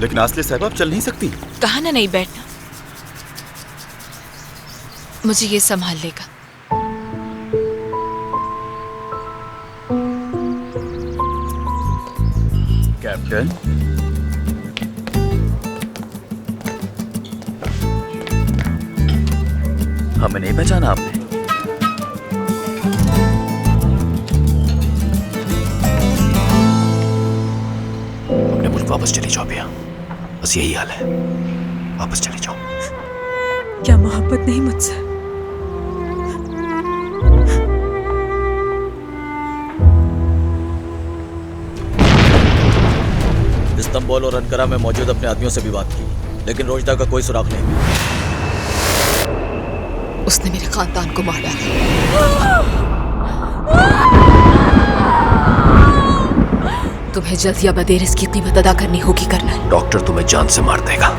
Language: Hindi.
लेकिन आसले साहब आप चल नहीं सकती। कहा ना नहीं बैठना, मुझे ये संभाल लेगा। कैप्टन, हमें नहीं पहचाना आपने? अपने मुल्क वापस चली जाओ भैया, बस यही हाल है, वापस चली जाओ। क्या मोहब्बत नहीं मुझसे? इस्तांबुल और अनकरा में मौजूद अपने आदमियों से भी बात की, लेकिन रोजदा का कोई सुराग नहीं मिला। उसने मेरे खानदान को मार डाला। तुम्हें जल्द या बदेर इसकी कीमत अदा करनी होगी कर्नल। डॉक्टर तुम्हें जान से मार देगा।